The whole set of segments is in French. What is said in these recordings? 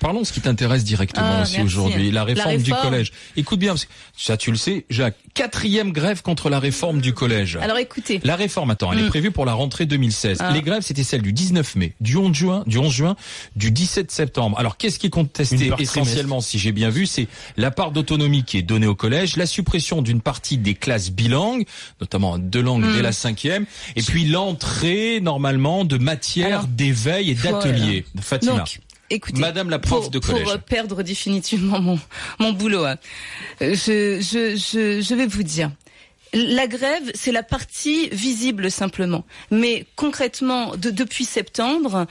parlons de ce qui t'intéresse directement aussi aujourd'hui, la réforme du collège. Écoute bien, parce que ça tu le sais, Jacques, 4e grève contre la réforme du collège. Alors écoutez. La réforme, elle est prévue pour la rentrée 2016. Les grèves, c'était celles du 19 mai, du 11 juin, du 17 septembre. Alors qu'est-ce qui est contesté essentiellement, si j'ai bien vu, c'est la part d'autonomie qui est donnée au collège, la suppression d'une partie des classes bilingues, notamment 2 langues dès la 5e, et puis l'entrée normalement de matières d'éveil et d'ateliers. Fatima. Donc, écoutez, Madame la prof de collège. Pour perdre définitivement mon boulot, je vais vous dire. La grève, c'est la partie visible simplement. Mais concrètement, depuis septembre,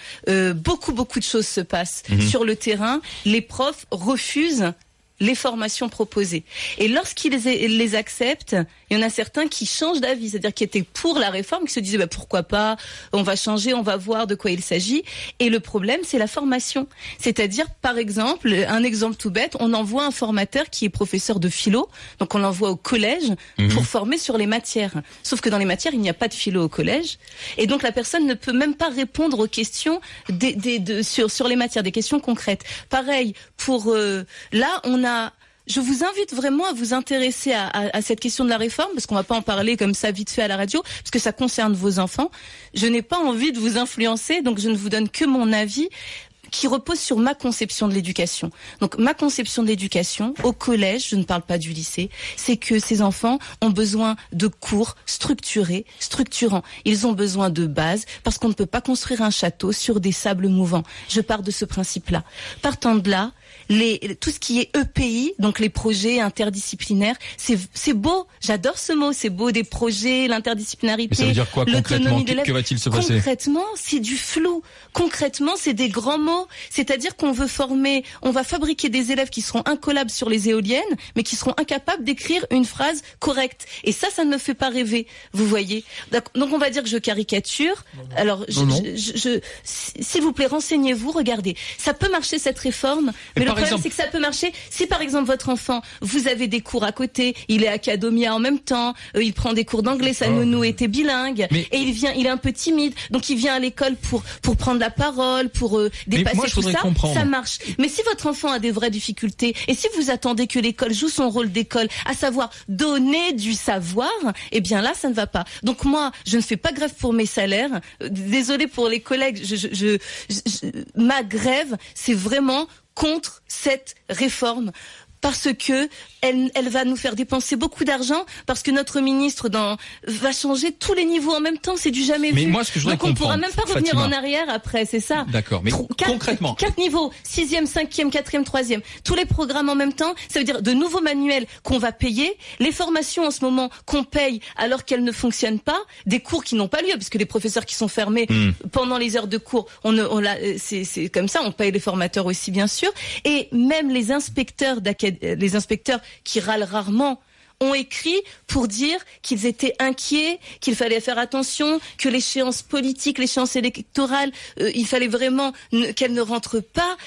beaucoup de choses se passent sur le terrain. Les profs refusent les formations proposées. Et lorsqu'ils les acceptent, il y en a certains qui changent d'avis, c'est-à-dire qui étaient pour la réforme, qui se disaient pourquoi pas, on va changer, on va voir de quoi il s'agit. Et le problème, c'est la formation. C'est-à-dire, par exemple, un exemple tout bête, on envoie un formateur qui est professeur de philo, donc on l'envoie au collège pour former sur les matières. Sauf que dans les matières, il n'y a pas de philo au collège. Et donc la personne ne peut même pas répondre aux questions sur les matières, des questions concrètes. Pareil, là, je vous invite vraiment à vous intéresser à cette question de la réforme, parce qu'on va pas en parler comme ça vite fait à la radio, parce que ça concerne vos enfants. Je n'ai pas envie de vous influencer, donc je ne vous donne que mon avis qui repose sur ma conception de l'éducation. Donc ma conception de l'éducation au collège, je ne parle pas du lycée, c'est que ces enfants ont besoin de cours structurants. Ils ont besoin de bases, parce qu'on ne peut pas construire un château sur des sables mouvants. Je pars de ce principe-là. Partant de là, tout ce qui est EPI, donc les projets interdisciplinaires, c'est beau, j'adore ce mot, c'est beau, des projets, l'interdisciplinarité. Mais ça veut dire quoi concrètement? Que va-t-il se passer? Concrètement, c'est du flou. Concrètement, c'est des grands mots. C'est-à-dire qu'on va fabriquer des élèves qui seront incollables sur les éoliennes, mais qui seront incapables d'écrire une phrase correcte. Et ça ne me fait pas rêver, vous voyez. Donc on va dire que je caricature. Alors, s'il vous plaît, renseignez-vous, regardez. Ça peut marcher cette réforme, mais le problème c'est que ça peut marcher si par exemple votre enfant, vous avez des cours à côté, il est académia en même temps, il prend des cours d'anglais, sa nounou était bilingue, et il est un peu timide, donc il vient à l'école pour prendre la parole, pour dépasser tout ça, ça marche. Mais si votre enfant a des vraies difficultés, et si vous attendez que l'école joue son rôle d'école, à savoir donner du savoir, eh bien là, ça ne va pas. Donc moi, je ne fais pas grève pour mes salaires. Désolée pour les collègues, ma grève, c'est vraiment contre cette réforme. Parce que elle va nous faire dépenser beaucoup d'argent, parce que notre ministre va changer tous les niveaux en même temps, c'est du jamais vu. Mais moi, ce que je voudrais comprendre, donc on pourra même pas revenir en arrière après, c'est ça. D'accord, mais concrètement. 4 niveaux, 6e, 5e, 4e, 3e, tous les programmes en même temps, ça veut dire de nouveaux manuels qu'on va payer, les formations en ce moment qu'on paye alors qu'elles ne fonctionnent pas, des cours qui n'ont pas lieu, parce que les professeurs qui sont fermés pendant les heures de cours, c'est comme ça, on paye les formateurs aussi bien sûr, et même les inspecteurs qui râlent rarement ont écrit pour dire qu'ils étaient inquiets, qu'il fallait faire attention, que l'échéance politique, l'échéance électorale, il fallait vraiment qu'elle ne rentre pas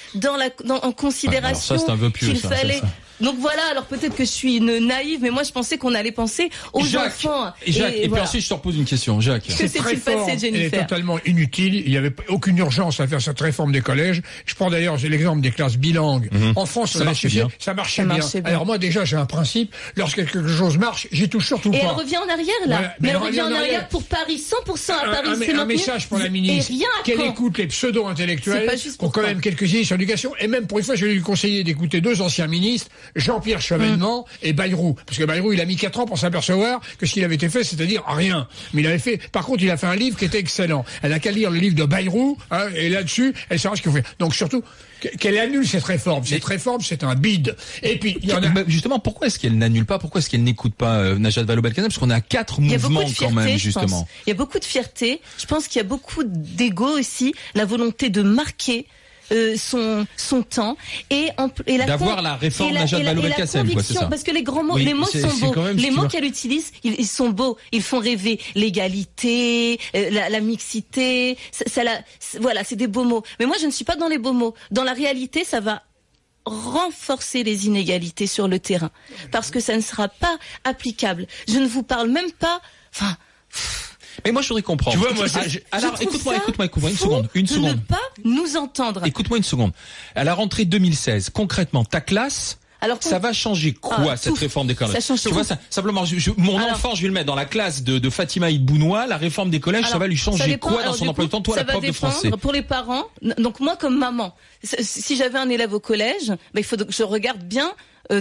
en considération. Alors ça, c'est un vœu pieux, qu'il fallait. Donc voilà, alors peut-être que je suis une naïve, mais moi je pensais qu'on allait penser aux enfants. Et puis ensuite je te repose une question, Jacques. Que s'est-il passé, Jennifer ? Elle est totalement inutile, il n'y avait aucune urgence à faire cette réforme des collèges. Je prends d'ailleurs l'exemple des classes bilingues. En France, ça marchait bien. Alors moi déjà j'ai un principe, lorsque quelque chose marche, j'y touche surtout pas. Et elle revient en arrière là. Voilà, mais elle revient en arrière pour Paris, 100% à Paris. Un message pour la ministre, qu'elle écoute les pseudo-intellectuels, qui ont quand même quelques idées sur l'éducation, et même pour une fois je vais lui conseiller d'écouter 2 anciens ministres, Jean-Pierre Chevènement et Bayrou. Parce que Bayrou, il a mis 4 ans pour s'apercevoir que ce qu'il avait été fait, c'est-à-dire rien. Mais il avait fait, par contre, il a fait un livre qui était excellent. Elle a qu'à lire le livre de Bayrou, et là-dessus, elle saura ce qu'il faut faire. Donc surtout, qu'elle annule cette réforme. Cette réforme, c'est un bide. Et puis, il y en a... Justement, pourquoi est-ce qu'elle n'annule pas? Pourquoi est-ce qu'elle n'écoute pas Najat Vallaud-Belkacem? Parce qu'on a 4 mouvements quand même, justement. Il y a beaucoup de fierté. Je pense qu'il y a beaucoup d'ego aussi. La volonté de marquer son temps et d'avoir la réforme Najat Vallaud-Belkacem, quoi, c'est ça. Parce que les grands mots, les mots sont beaux. Les mots qu'elle utilise, ils sont beaux. Ils font rêver. L'égalité, la mixité. Voilà, c'est des beaux mots. Mais moi, je ne suis pas dans les beaux mots. Dans la réalité, ça va renforcer les inégalités sur le terrain. Parce que ça ne sera pas applicable. Je ne vous parle même pas, Mais moi, je voudrais comprendre. Tu vois, moi, alors, écoute-moi, une seconde. Ne pas nous entendre. Écoute-moi une seconde. À la rentrée 2016, concrètement, ta classe, alors, ça va changer quoi, cette réforme des collèges? Tu vois, simplement, mon enfant, je vais le mettre dans la classe de Fatima Ibounoua, la réforme des collèges, ça va lui changer quoi dans son emploi du temps, toi, la prof de français? Pour les parents, donc moi, comme maman, si j'avais un élève au collège, il faut que je regarde bien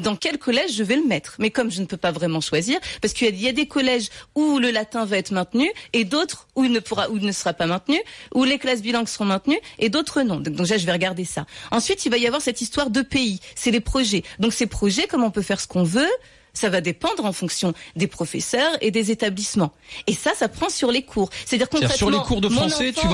dans quel collège je vais le mettre. Mais comme je ne peux pas vraiment choisir, parce qu'il y a des collèges où le latin va être maintenu et d'autres où il ne sera pas maintenu, où les classes bilingues seront maintenues et d'autres non. Donc déjà, je vais regarder ça. Ensuite, il va y avoir cette histoire de pays. C'est les projets. Donc ces projets, comme on peut faire ce qu'on veut, ça va dépendre en fonction des professeurs et des établissements. Et ça prend sur les cours. C'est-à-dire concrètement, sur les cours de français, tu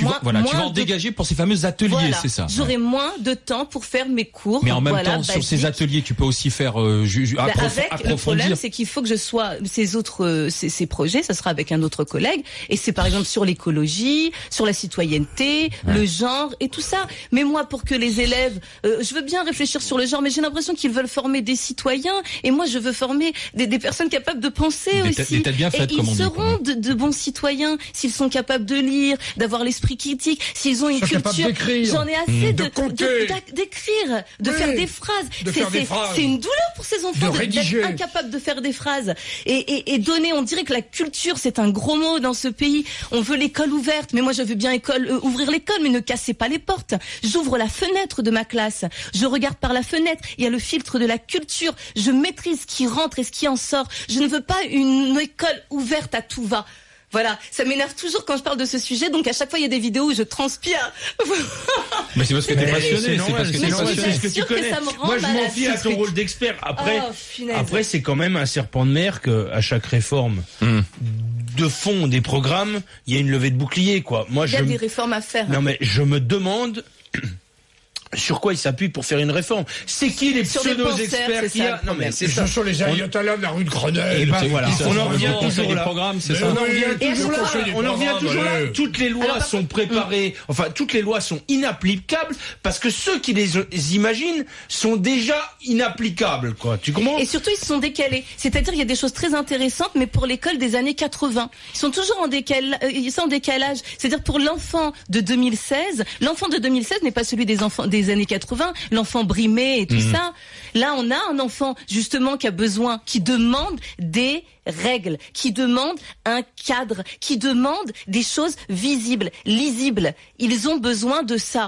vas en dégager pour ces fameux ateliers, c'est ça. J'aurai moins de temps pour faire mes cours. Mais en même temps, sur ces ateliers, tu peux aussi faire approfondir. Le problème, c'est qu'il faut que je sois ces projets, ça sera avec un autre collègue. Et c'est par exemple sur l'écologie, sur la citoyenneté, le genre et tout ça. Mais moi, pour que les élèves, je veux bien réfléchir sur le genre, mais j'ai l'impression qu'ils veulent former des citoyens. Et moi, je veux former des personnes capables de penser aussi. Des têtes bien faites, comme on dit. Ils seront de bons citoyens s'ils sont capables de lire, d'avoir l'esprit critique, s'ils ont une culture. J'en ai assez d'écrire, de faire des phrases. C'est une douleur pour ces enfants d'être incapables de faire des phrases. Et donner, on dirait que la culture, c'est un gros mot dans ce pays. On veut l'école ouverte, mais moi, je veux bien ouvrir l'école, mais ne cassez pas les portes. J'ouvre la fenêtre de ma classe. Je regarde par la fenêtre. Il y a le filtre de la culture. Je maîtrise ce qui rentre et ce qui en sort. Je ne veux pas une école ouverte à tout va. Voilà, ça m'énerve toujours quand je parle de ce sujet, donc à chaque fois il y a des vidéos où je transpire. Mais c'est parce que t'es passionné, c'est parce que t'es passionné. Ce que tu connais. Moi je m'en fie à ton rôle d'expert. Après c'est quand même un serpent de mer qu'à chaque réforme de fond des programmes, il y a une levée de bouclier, quoi. Moi, il y a des réformes à faire. Non mais je me demande sur quoi il s'appuie pour faire une réforme. C'est qui les pseudo-experts qu'il y a? Non mais c'est ça. Ce sont les ayatollahs de la rue de Grenelle. Et ben voilà, on en revient toujours là. On en revient toujours là. Toutes les lois sont préparées, enfin toutes les lois sont inapplicables parce que ceux qui les imaginent sont déjà inapplicables, quoi. Tu comprends? Et surtout ils se sont décalés. C'est-à-dire il y a des choses très intéressantes, mais pour l'école des années 80, ils sont toujours en décalage. C'est-à-dire pour l'enfant de 2016, l'enfant de 2016 n'est pas celui des enfants des années 80, l'enfant brimé et tout ça. Là, on a un enfant, justement, qui demande des règles, qui demande un cadre, qui demande des choses visibles, lisibles. Ils ont besoin de ça.